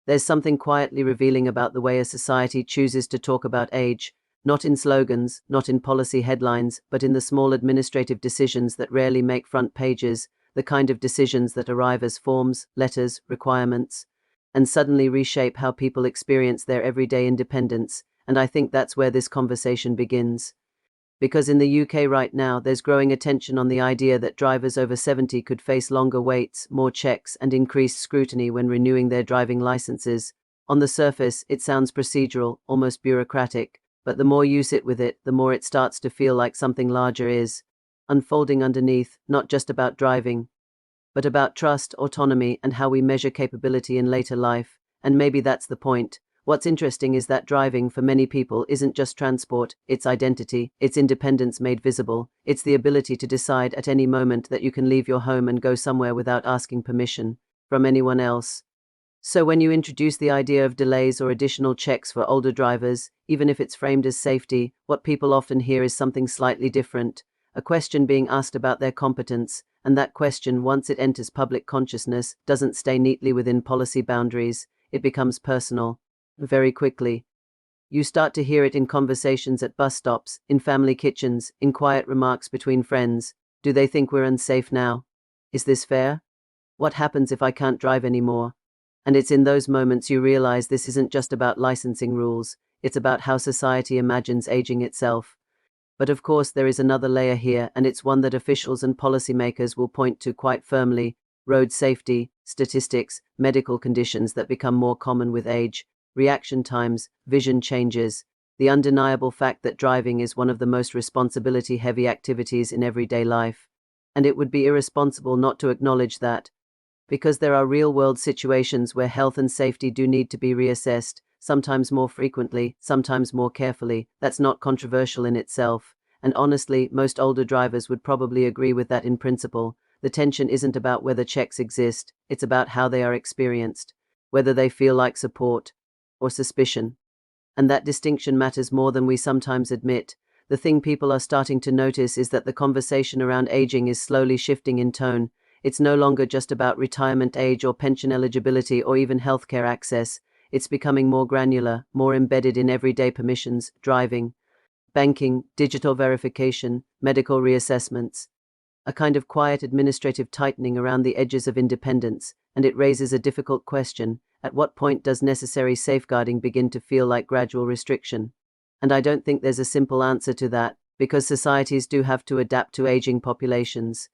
There's something quietly revealing about the way a society chooses to talk about age, not in slogans, not in policy headlines, but in the small administrative decisions that rarely make front pages, the kind of decisions that arrive as forms, letters, requirements, and suddenly reshape how people experience their everyday independence. And I think that's where this conversation begins. Because in the UK right now, there's growing attention on the idea that drivers over 70 could face longer waits, more checks, and increased scrutiny when renewing their driving licenses. On the surface, it sounds procedural, almost bureaucratic, but the more you sit with it, the more it starts to feel like something larger is unfolding underneath, not just about driving, but about trust, autonomy, and how we measure capability in later life. And maybe that's the point. What's interesting is that driving, for many people, isn't just transport, it's identity, it's independence made visible, it's the ability to decide at any moment that you can leave your home and go somewhere without asking permission from anyone else. So when you introduce the idea of delays or additional checks for older drivers, even if it's framed as safety, what people often hear is something slightly different, a question being asked about their competence, and that question, once it enters public consciousness, doesn't stay neatly within policy boundaries, it becomes personal. Very quickly. You start to hear it in conversations at bus stops, in family kitchens, in quiet remarks between friends. Do they think we're unsafe now? Is this fair? What happens if I can't drive anymore? And it's in those moments you realize this isn't just about licensing rules, it's about how society imagines aging itself. But of course there is another layer here, and it's one that officials and policymakers will point to quite firmly: road safety, statistics, medical conditions that become more common with age, reaction times, vision changes, the undeniable fact that driving is one of the most responsibility-heavy activities in everyday life. And it would be irresponsible not to acknowledge that, because there are real-world situations where health and safety do need to be reassessed, sometimes more frequently, sometimes more carefully. That's not controversial in itself. And honestly, most older drivers would probably agree with that in principle. The tension isn't about whether checks exist, it's about how they are experienced, whether they feel like support or suspicion. And that distinction matters more than we sometimes admit. The thing people are starting to notice is that the conversation around aging is slowly shifting in tone. It's no longer just about retirement age or pension eligibility or even healthcare access. It's becoming more granular, more embedded in everyday permissions, driving, banking, digital verification, medical reassessments. A kind of quiet administrative tightening around the edges of independence, and it raises a difficult question. At what point does necessary safeguarding begin to feel like gradual restriction? And I don't think there's a simple answer to that, because societies do have to adapt to aging populations.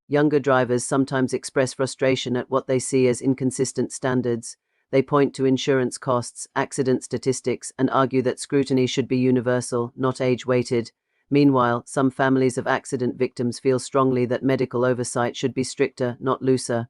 Younger drivers sometimes express frustration at what they see as inconsistent standards. They point to insurance costs, accident statistics, and argue that scrutiny should be universal, not age-weighted. Meanwhile, some families of accident victims feel strongly that medical oversight should be stricter, not looser.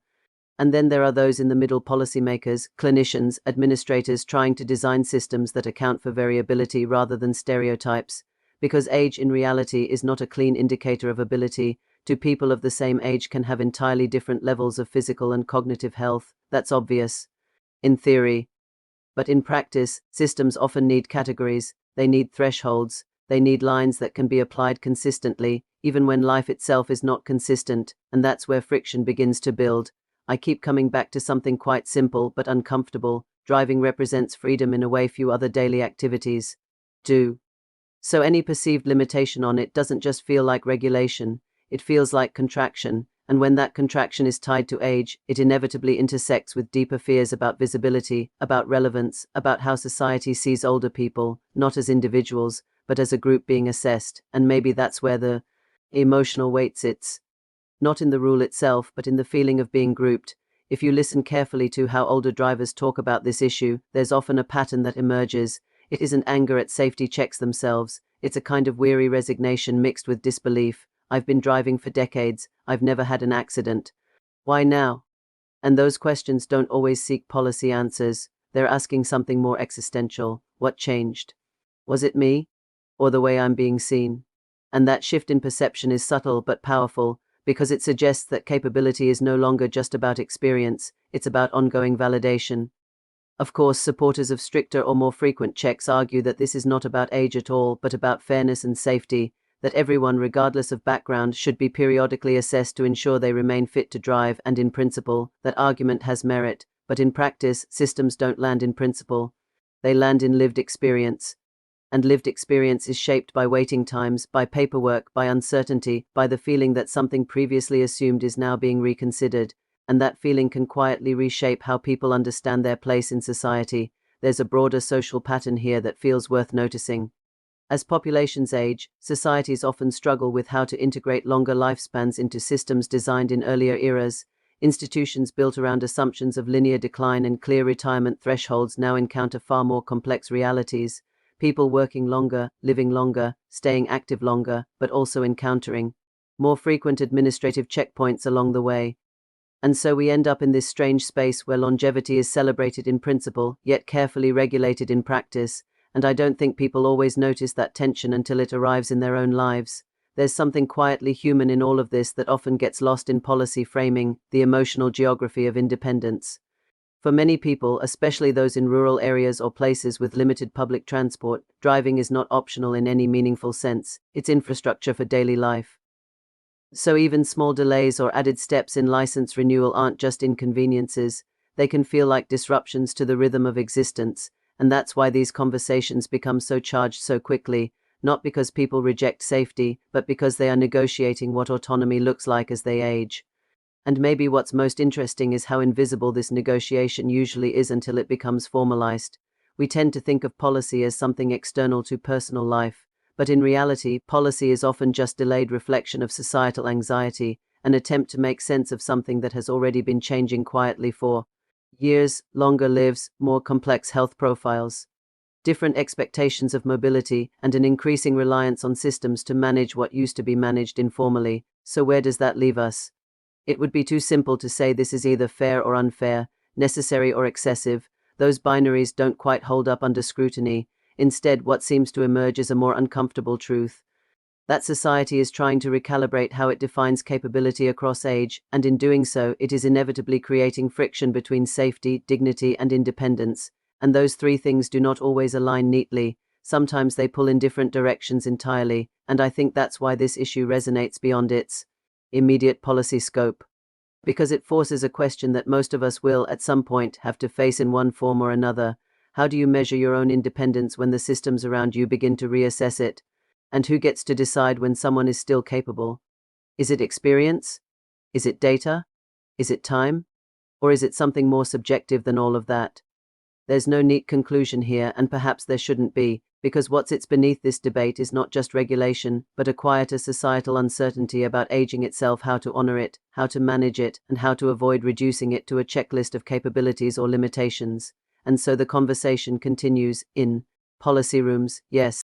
And then there are those in the middle: policymakers, clinicians, administrators trying to design systems that account for variability rather than stereotypes. Because age in reality is not a clean indicator of ability. Two people of the same age can have entirely different levels of physical and cognitive health. That's obvious in theory. But in practice, systems often need categories, they need thresholds, they need lines that can be applied consistently, even when life itself is not consistent, and that's where friction begins to build. I keep coming back to something quite simple but uncomfortable. Driving represents freedom in a way few other daily activities do. So any perceived limitation on it doesn't just feel like regulation, it feels like contraction, and when that contraction is tied to age, it inevitably intersects with deeper fears about visibility, about relevance, about how society sees older people, not as individuals, but as a group being assessed. And maybe that's where the emotional weight sits. Not in the rule itself, but in the feeling of being grouped. If you listen carefully to how older drivers talk about this issue, there's often a pattern that emerges. It isn't anger at safety checks themselves, it's a kind of weary resignation mixed with disbelief. I've been driving for decades, I've never had an accident. Why now? And those questions don't always seek policy answers, they're asking something more existential. What changed? Was it me? Or the way I'm being seen? And that shift in perception is subtle but powerful, because it suggests that capability is no longer just about experience, it's about ongoing validation. Of course, supporters of stricter or more frequent checks argue that this is not about age at all, but about fairness and safety, that everyone, regardless of background, should be periodically assessed to ensure they remain fit to drive, and in principle, that argument has merit. But in practice, systems don't land in principle. They land in lived experience. And lived experience is shaped by waiting times, by paperwork, by uncertainty, by the feeling that something previously assumed is now being reconsidered. And that feeling can quietly reshape how people understand their place in society. There's a broader social pattern here that feels worth noticing. As populations age, societies often struggle with how to integrate longer lifespans into systems designed in earlier eras. Institutions built around assumptions of linear decline and clear retirement thresholds now encounter far more complex realities. People working longer, living longer, staying active longer, but also encountering more frequent administrative checkpoints along the way. And so we end up in this strange space where longevity is celebrated in principle, yet carefully regulated in practice. And I don't think people always notice that tension until it arrives in their own lives. There's something quietly human in all of this that often gets lost in policy framing, the emotional geography of independence. For many people, especially those in rural areas or places with limited public transport, driving is not optional in any meaningful sense. It's infrastructure for daily life. So even small delays or added steps in license renewal aren't just inconveniences. They can feel like disruptions to the rhythm of existence. And that's why these conversations become so charged so quickly, not because people reject safety, but because they are negotiating what autonomy looks like as they age. And maybe what's most interesting is how invisible this negotiation usually is until it becomes formalized. We tend to think of policy as something external to personal life, but in reality, policy is often just delayed reflection of societal anxiety, an attempt to make sense of something that has already been changing quietly for years, longer lives, more complex health profiles, different expectations of mobility, and an increasing reliance on systems to manage what used to be managed informally. So where does that leave us? It would be too simple to say this is either fair or unfair, necessary or excessive. Those binaries don't quite hold up under scrutiny. Instead, what seems to emerge is a more uncomfortable truth. That society is trying to recalibrate how it defines capability across age, and in doing so, it is inevitably creating friction between safety, dignity, and independence. And those three things do not always align neatly. Sometimes they pull in different directions entirely, and I think that's why this issue resonates beyond its immediate policy scope. Because it forces a question that most of us will, at some point, have to face in one form or another. How do you measure your own independence when the systems around you begin to reassess it? And who gets to decide when someone is still capable? Is it experience? Is it data? Is it time? Or is it something more subjective than all of that? There's no neat conclusion here, and perhaps there shouldn't be, because what sits beneath this debate is not just regulation, but a quieter societal uncertainty about aging itself, how to honor it, how to manage it, and how to avoid reducing it to a checklist of capabilities or limitations. And so the conversation continues in policy rooms, yes,